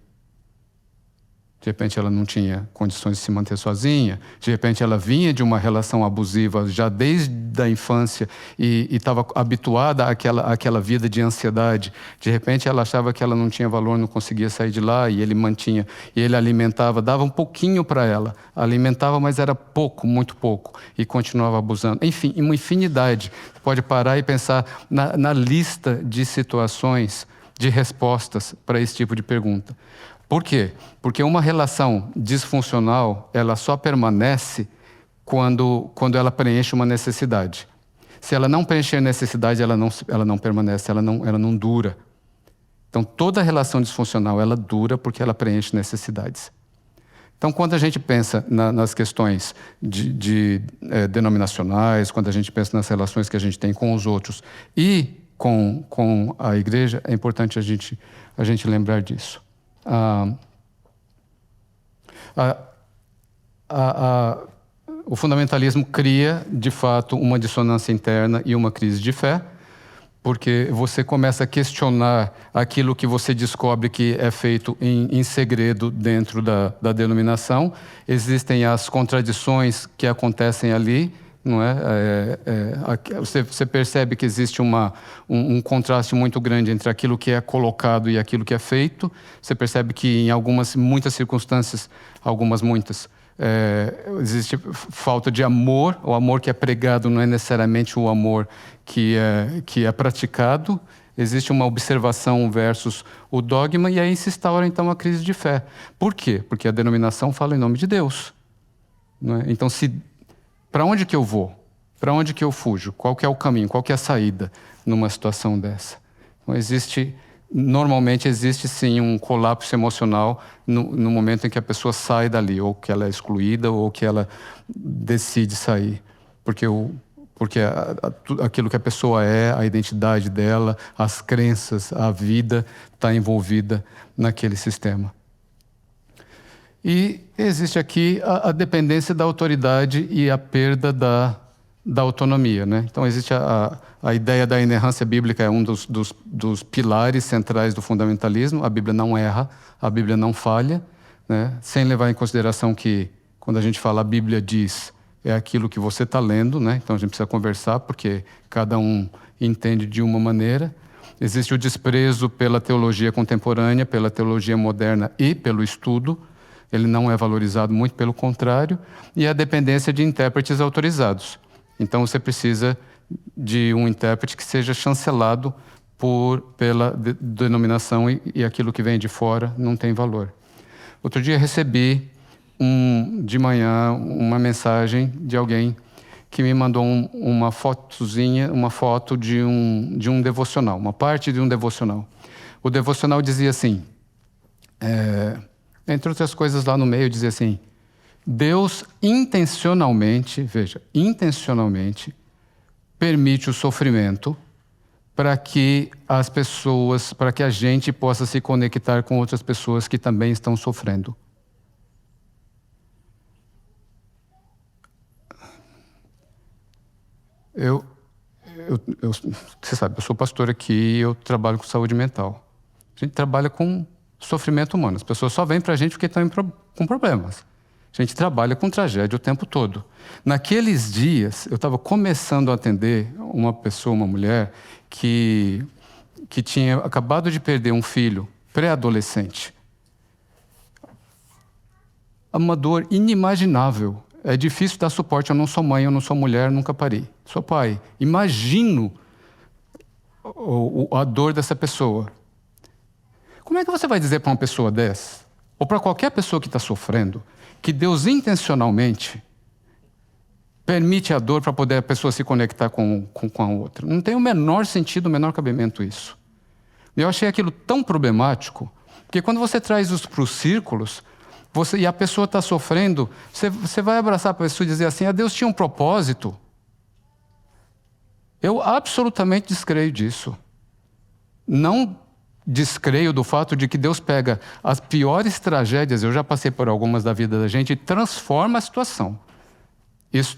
De repente ela não tinha condições de se manter sozinha, de repente ela vinha de uma relação abusiva já desde a infância e estava habituada àquela vida de ansiedade. De repente ela achava que ela não tinha valor, não conseguia sair de lá e ele mantinha, e ele alimentava, dava um pouquinho para ela, alimentava, mas era pouco, muito pouco, e continuava abusando. Enfim, uma infinidade. Você pode parar e pensar na lista de situações, de respostas para esse tipo de pergunta. Por quê? Porque uma relação disfuncional, ela só permanece quando ela preenche uma necessidade. Se ela não preencher necessidade, ela não permanece, ela não dura. Então, toda relação disfuncional, ela dura porque ela preenche necessidades. Então, quando a gente pensa nas questões denominacionais, quando a gente pensa nas relações que a gente tem com os outros e com a igreja, é importante a gente lembrar disso. O fundamentalismo cria, de fato, uma dissonância interna e uma crise de fé, porque você começa a questionar aquilo que você descobre que é feito em segredo dentro da denominação. Existem as contradições que acontecem ali, não é? Você percebe que existe um contraste muito grande entre aquilo que é colocado e aquilo que é feito. Você percebe que em muitas circunstâncias, existe falta de amor. O amor que é pregado não é necessariamente o amor que é praticado. Existe uma observação versus o dogma, e aí se instaura então a crise de fé. Por quê? Porque a denominação fala em nome de Deus, não é? Então, para onde que eu vou? Para onde que eu fujo? Qual que é o caminho? Qual que é a saída numa situação dessa? Então, normalmente existe sim um colapso emocional no momento em que a pessoa sai dali, ou que ela é excluída, ou que ela decide sair. Porque aquilo que a pessoa é, a identidade dela, as crenças, a vida, está envolvida naquele sistema. E existe aqui a dependência da autoridade e a perda da autonomia, né? Então existe a ideia da inerrância bíblica, é um dos pilares centrais do fundamentalismo. A Bíblia não erra, a Bíblia não falha, né? Sem levar em consideração que, quando a gente fala a Bíblia diz, é aquilo que você está lendo, né? Então a gente precisa conversar, porque cada um entende de uma maneira. Existe o desprezo pela teologia contemporânea, pela teologia moderna e pelo estudo. Ele não é valorizado, muito pelo contrário, e a dependência de intérpretes autorizados. Então você precisa de um intérprete que seja chancelado pela denominação, e aquilo que vem de fora não tem valor. Outro dia recebi de manhã uma mensagem de alguém que me mandou uma fotozinha, uma foto de um devocional, uma parte de um devocional. O devocional dizia assim, entre outras coisas lá no meio, dizia assim: Deus intencionalmente permite o sofrimento para que a gente possa se conectar com outras pessoas que também estão sofrendo. Você sabe, eu sou pastor aqui e eu trabalho com saúde mental. A gente trabalha com sofrimento humano. As pessoas só vêm para a gente porque estão com problemas. A gente trabalha com tragédia o tempo todo. Naqueles dias, eu estava começando a atender uma mulher, que tinha acabado de perder um filho pré-adolescente. Uma dor inimaginável. É difícil dar suporte. Eu não sou mãe, eu não sou mulher, nunca parei. Sou pai. Imagino a dor dessa pessoa. Como é que você vai dizer para uma pessoa dessa, ou para qualquer pessoa que está sofrendo, que Deus intencionalmente permite a dor para poder a pessoa se conectar com a outra? Não tem o menor sentido, o menor cabimento isso. Eu achei aquilo tão problemático, porque quando você traz isso para os círculos, e a pessoa está sofrendo, você vai abraçar a pessoa e dizer assim: Deus tinha um propósito. Eu absolutamente descreio disso. Não descreio do fato de que Deus pega as piores tragédias, eu já passei por algumas da vida da gente, e transforma a situação.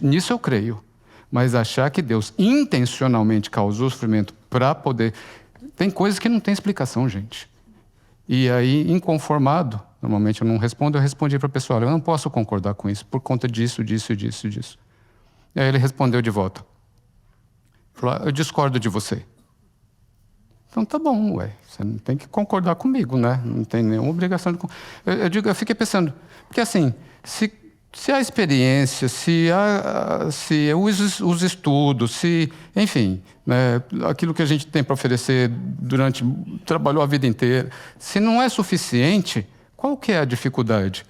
Nisso eu creio. Mas achar que Deus intencionalmente causou sofrimento para poder... Tem coisas que não tem explicação, gente. E aí, inconformado, normalmente eu não respondo, eu respondi para o pessoal, eu não posso concordar com isso, por conta disso. E aí ele respondeu de volta. Falou, eu discordo de você. Então tá bom, você não tem que concordar comigo, né? Não tem nenhuma obrigação de... Eu fiquei pensando, porque assim, se a experiência, se os estudos, enfim, né, aquilo que a gente tem para oferecer trabalhou a vida inteira, se não é suficiente, qual que é a dificuldade?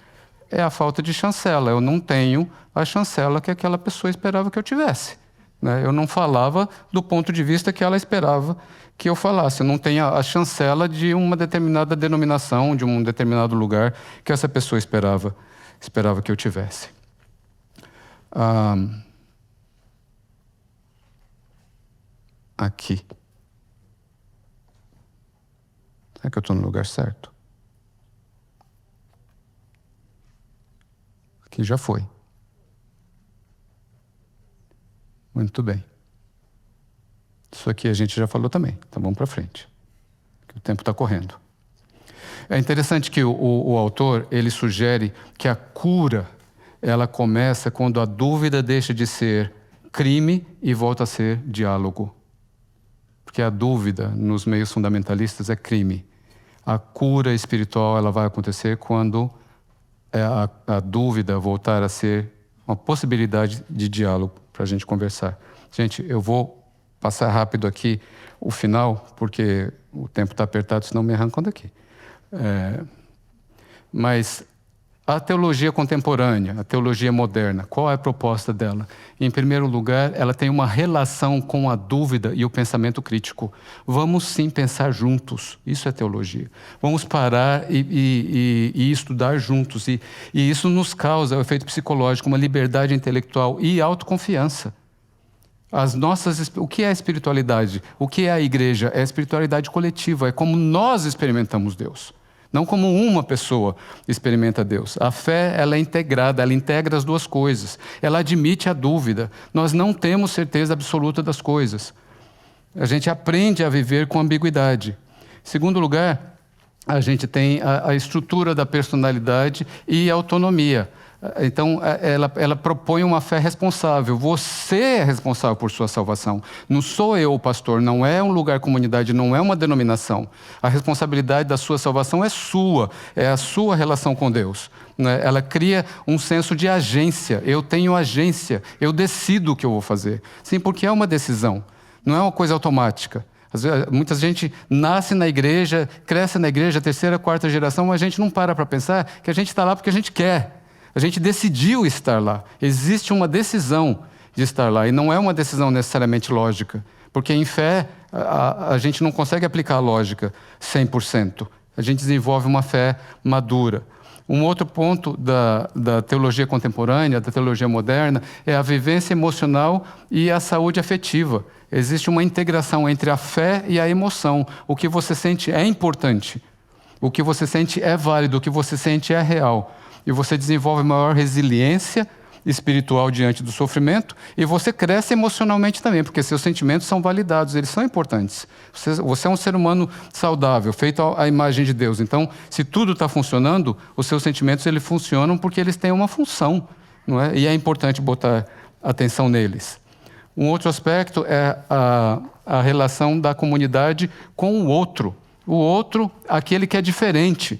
É a falta de chancela. Eu não tenho a chancela que aquela pessoa esperava que eu tivesse. Né? Eu não falava do ponto de vista que ela esperava que eu falasse. Eu não tenho a chancela de uma determinada denominação, de um determinado lugar que essa pessoa esperava que eu tivesse. Aqui. Será que eu estou no lugar certo? Aqui já foi. Muito bem. Isso aqui a gente já falou também. Então vamos para frente. O tempo está correndo. É interessante que o autor, ele sugere que a cura, ela começa quando a dúvida deixa de ser crime e volta a ser diálogo. Porque a dúvida, nos meios fundamentalistas, é crime. A cura espiritual, ela vai acontecer quando a dúvida voltar a ser uma possibilidade de diálogo para a gente conversar. Gente, eu vou passar rápido aqui o final, porque o tempo está apertado, senão me arrancam daqui. Mas a teologia contemporânea, a teologia moderna, qual é a proposta dela? Em primeiro lugar, ela tem uma relação com a dúvida e o pensamento crítico. Vamos sim pensar juntos, isso é teologia. Vamos parar e estudar juntos. E isso nos causa o efeito psicológico, uma liberdade intelectual e autoconfiança. O que é a espiritualidade? O que é a igreja? É a espiritualidade coletiva, é como nós experimentamos Deus. Não como uma pessoa experimenta Deus. A fé, ela é integrada, ela integra as duas coisas. Ela admite a dúvida. Nós não temos certeza absoluta das coisas. A gente aprende a viver com ambiguidade. Em segundo lugar, a gente tem a estrutura da personalidade e a autonomia. Então, ela propõe uma fé responsável. Você é responsável por sua salvação. Não sou eu o pastor, não é um lugar, comunidade, não é uma denominação. A responsabilidade da sua salvação é sua, é a sua relação com Deus. Né? Ela cria um senso de agência. Eu tenho agência, eu decido o que eu vou fazer. Sim, porque é uma decisão, não é uma coisa automática. Muita gente nasce na igreja, cresce na igreja, terceira, quarta geração, mas a gente não para pensar que a gente está lá porque a gente quer. A gente decidiu estar lá. Existe uma decisão de estar lá. E não é uma decisão necessariamente lógica. Porque em fé, a gente não consegue aplicar a lógica 100%. A gente desenvolve uma fé madura. Um outro ponto da teologia contemporânea, da teologia moderna, é a vivência emocional e a saúde afetiva. Existe uma integração entre a fé e a emoção. O que você sente é importante. O que você sente é válido. O que você sente é real. E você desenvolve maior resiliência espiritual diante do sofrimento e você cresce emocionalmente também, porque seus sentimentos são validados, eles são importantes. Você é um ser humano saudável, feito à imagem de Deus. Então, se tudo está funcionando, os seus sentimentos eles funcionam porque eles têm uma função, não é? E é importante botar atenção neles. Um outro aspecto é a relação da comunidade com o outro. O outro, aquele que é diferente.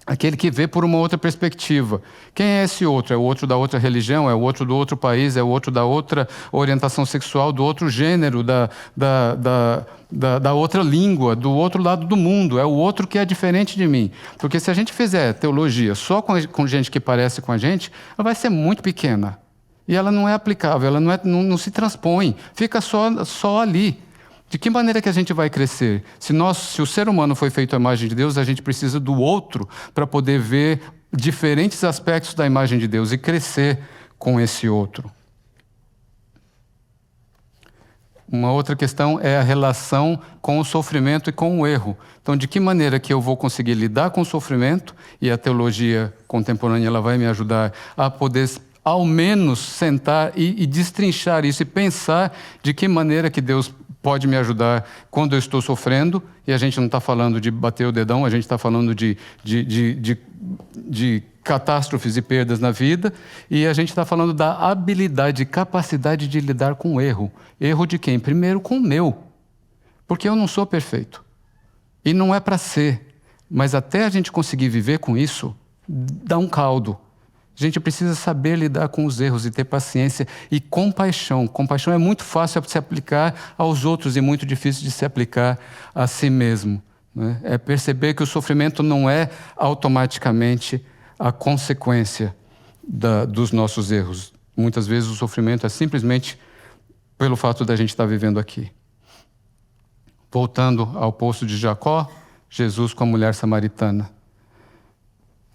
Aquele que vê por uma outra perspectiva. Quem é esse outro? É o outro da outra religião? É o outro do outro país? É o outro da outra orientação sexual? Do outro gênero? Da outra língua? Do outro lado do mundo? É o outro que é diferente de mim. Porque se a gente fizer teologia só com gente que parece com a gente, ela vai ser muito pequena. E ela não é aplicável, ela não se transpõe. Fica só ali. De que maneira que a gente vai crescer? Se o ser humano foi feito à imagem de Deus, a gente precisa do outro para poder ver diferentes aspectos da imagem de Deus e crescer com esse outro. Uma outra questão é a relação com o sofrimento e com o erro. Então, de que maneira que eu vou conseguir lidar com o sofrimento? E a teologia contemporânea ela vai me ajudar a poder, ao menos, sentar e destrinchar isso e pensar de que maneira que Deus pode me ajudar quando eu estou sofrendo. E a gente não está falando de bater o dedão, a gente está falando de catástrofes e perdas na vida, e a gente está falando da habilidade e capacidade de lidar com o erro. Erro de quem? Primeiro com o meu, porque eu não sou perfeito. E não é para ser, mas até a gente conseguir viver com isso, dá um caldo. A gente precisa saber lidar com os erros e ter paciência e compaixão. Compaixão é muito fácil de se aplicar aos outros e muito difícil de se aplicar a si mesmo, né? É perceber que o sofrimento não é automaticamente a consequência dos nossos erros. Muitas vezes o sofrimento é simplesmente pelo fato da gente estar vivendo aqui. Voltando ao poço de Jacó, Jesus com a mulher samaritana.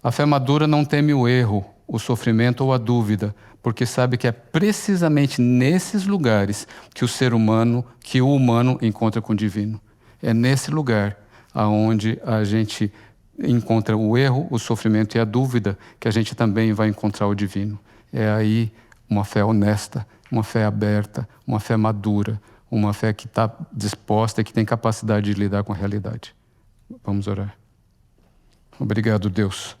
A fé madura não teme o erro, o sofrimento ou a dúvida, porque sabe que é precisamente nesses lugares que o humano encontra com o divino. É nesse lugar aonde a gente encontra o erro, o sofrimento e a dúvida, que a gente também vai encontrar o divino. É aí uma fé honesta, uma fé aberta, uma fé madura, uma fé que está disposta e que tem capacidade de lidar com a realidade. Vamos orar. Obrigado, Deus.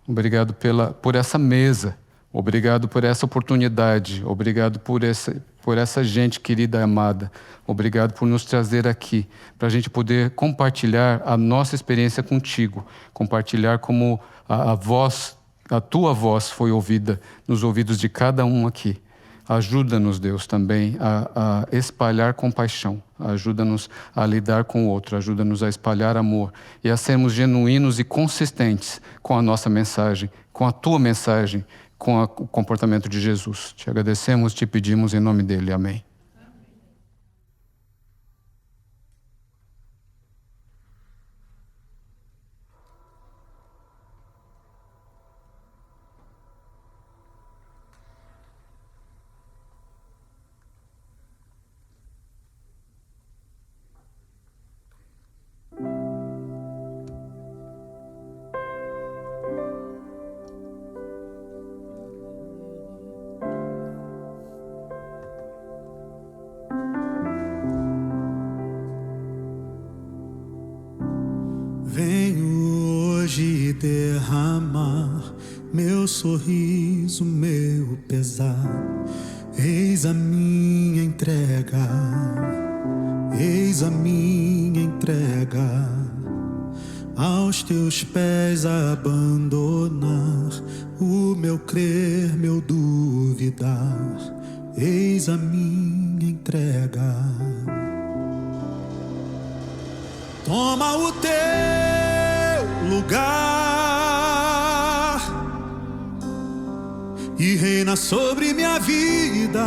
Obrigado por essa mesa. Obrigado por essa oportunidade. Obrigado por essa gente querida e amada. Obrigado por nos trazer aqui, para a gente poder compartilhar a nossa experiência contigo, compartilhar como a tua voz foi ouvida nos ouvidos de cada um aqui. Ajuda-nos, Deus, também a espalhar compaixão. Ajuda-nos a lidar com o outro. Ajuda-nos a espalhar amor e a sermos genuínos e consistentes com a nossa mensagem, com a tua mensagem, com o comportamento de Jesus. Te agradecemos, te pedimos em nome dele. Amém. Venho hoje derramar meu sorriso, meu pesar. Eis a minha entrega, eis a minha entrega. Aos teus pés abandonar o meu crer, meu duvidar. Eis a minha entrega. Toma o teu lugar e reina sobre minha vida,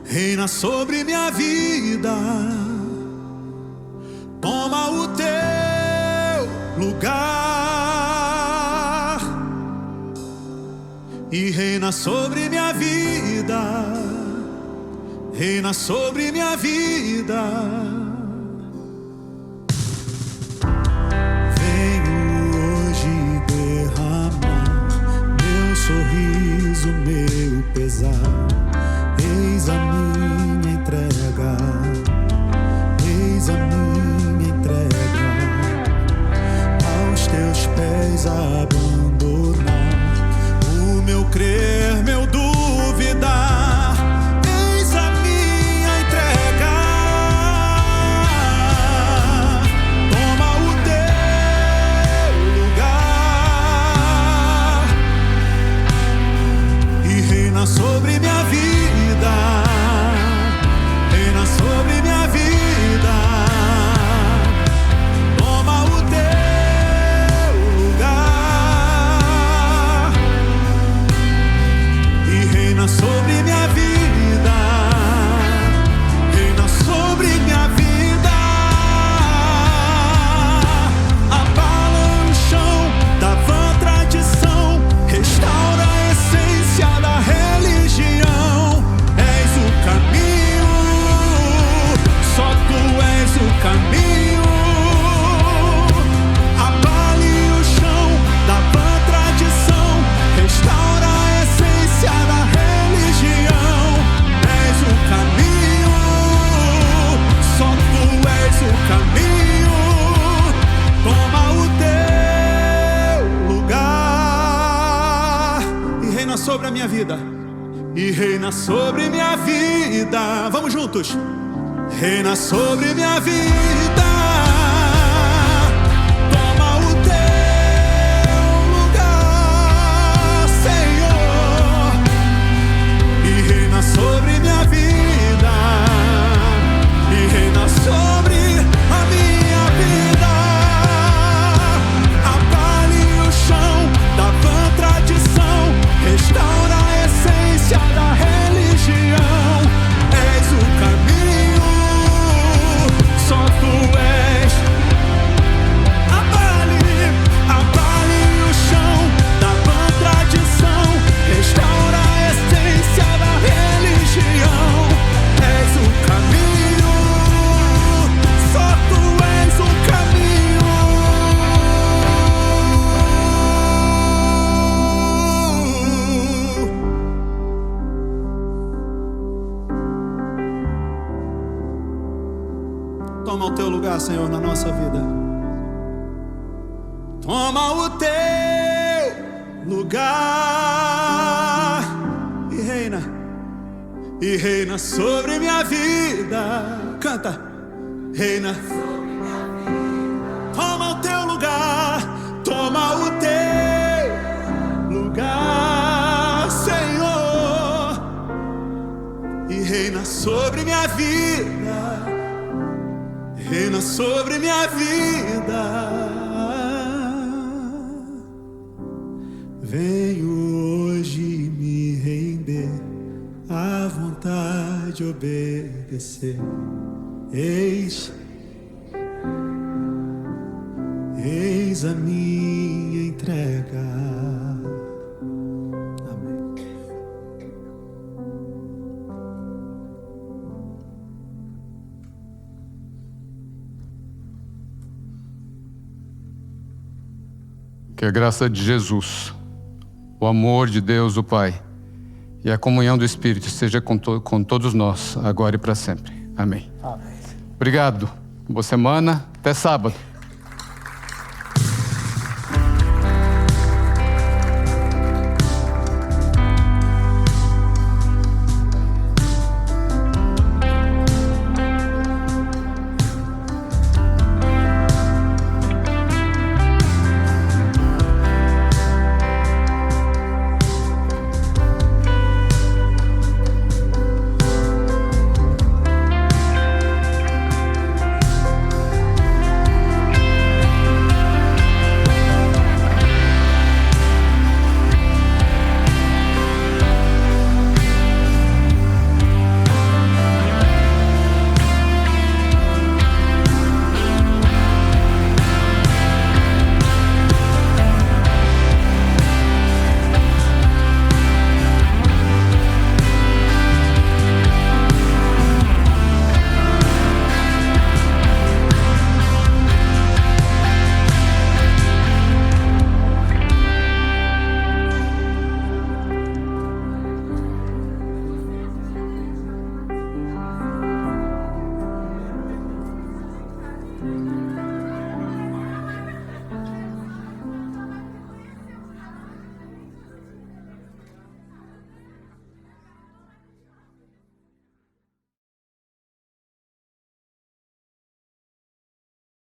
reina sobre minha vida. Toma o teu lugar e reina sobre minha vida, reina sobre minha vida. Sorriso, meu pesar, eis a minha entrega, eis a minha entrega. Aos teus pés abandonar o meu crer, meu duvidar. Eis a minha entrega. Toma o teu lugar e reina sobre minha vida. vida e reina sobre minha vida. Vamos juntos. Reina sobre minha vida. Toma o teu lugar, Senhor, e reina sobre minha vida, e reina sobre a minha vida. Abale o chão da vã tradição, restaura a essência da religião. És o caminho, só tu és. Abale o chão da vã tradição, restaura a essência da religião. És o caminho, só tu és o caminho. Toma o teu lugar, Senhor, na nossa vida. Toma o teu lugar e reina sobre minha vida. Canta. Reina sobre minha vida. Toma o teu lugar, toma o teu lugar, Senhor, e reina sobre minha vida. Reina sobre minha vida. Venho hoje me render à vontade de obedecer. Eis a minha entrega. Amém. Que a graça de Jesus, o amor de Deus, o Pai, e a comunhão do Espírito seja com todos nós, agora e para sempre. Amém. Obrigado. Boa semana. Até sábado.